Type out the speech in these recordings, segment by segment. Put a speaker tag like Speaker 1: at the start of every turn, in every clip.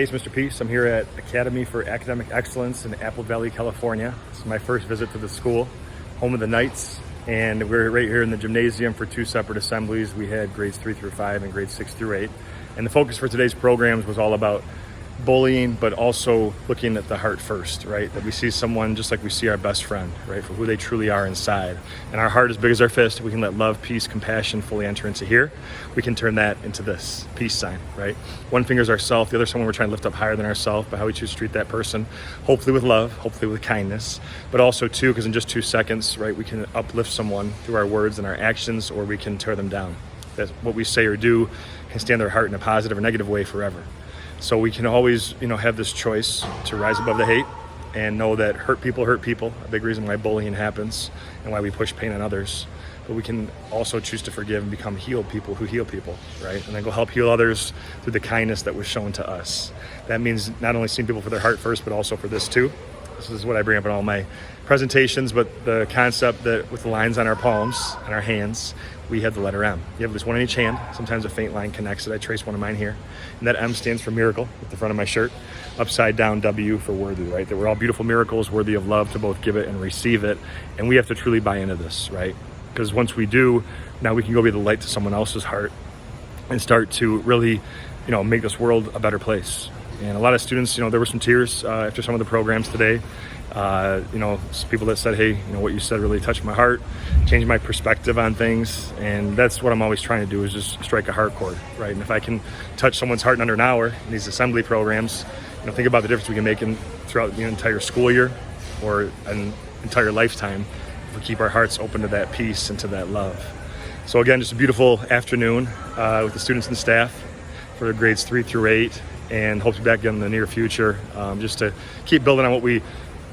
Speaker 1: Hey, it's Mr. Peace. I'm here at Academy for Academic Excellence in Apple Valley, California. This is my first visit to the school, home of the Knights, and we're right here in the gymnasium for two separate assemblies. We had grades 3 through 5 and grades 6 through 8. And the focus for today's programs was all about bullying, but also looking at the heart first, right? That we see someone just like we see our best friend, right? For who they truly are inside. And our heart is big as our fist. We can let love, peace, compassion fully enter into here. We can turn that into this peace sign, right? One finger is ourself, the other someone we're trying to lift up higher than ourselves by how we choose to treat that person, hopefully with love, hopefully with kindness, but also too, because in just 2 seconds, right, we can uplift someone through our words and our actions, or we can tear them down. That what we say or do can stand their heart in a positive or negative way forever. So we can always, have this choice to rise above the hate and know that hurt people, a big reason why bullying happens and why we push pain on others. But we can also choose to forgive and become healed people who heal people, right? And then go help heal others through the kindness that was shown to us. That means not only seeing people for their heart first, but also for this too. This is what I bring up in all my presentations, but the concept that with the lines on our palms and our hands, we have the letter M. You have this one in each hand. Sometimes a faint line connects it. I trace one of mine here. And that M stands for miracle at the front of my shirt. Upside down W for worthy, right? That we're all beautiful miracles, worthy of love to both give it and receive it. And we have to truly buy into this, right? Because once we do, now we can go be the light to someone else's heart and start to really, make this world a better place. And a lot of students, there were some tears after some of the programs today. Some people that said, hey, what you said really touched my heart, changed my perspective on things. And that's what I'm always trying to do, is just strike a heart chord, right? And if I can touch someone's heart in under an hour in these assembly programs, think about the difference we can make throughout the entire school year or an entire lifetime if we keep our hearts open to that peace and to that love. So again, just a beautiful afternoon with the students and staff for grades 3 through 8, and hope to be back again in the near future, just to keep building on what we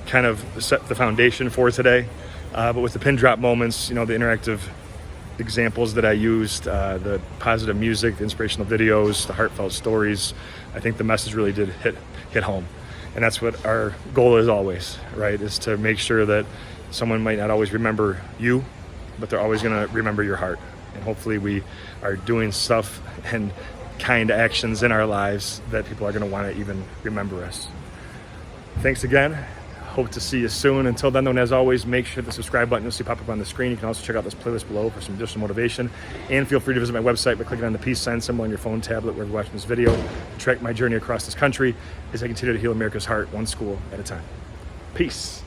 Speaker 1: kind of set the foundation for today. But with the pin drop moments, the interactive examples that I used, the positive music, the inspirational videos, the heartfelt stories, I think the message really did hit home. And that's what our goal is always, right? Is to make sure that someone might not always remember you, but they're always gonna remember your heart. And hopefully we are doing stuff and kind actions in our lives that people are gonna wanna even remember us. Thanks again. Hope to see you soon. Until then, though, and as always, make sure the subscribe button you'll see pop up on the screen. You can also check out this playlist below for some additional motivation. And feel free to visit my website by clicking on the peace sign symbol on your phone, tablet, wherever you're watching this video, to track my journey across this country as I continue to heal America's heart one school at a time. Peace.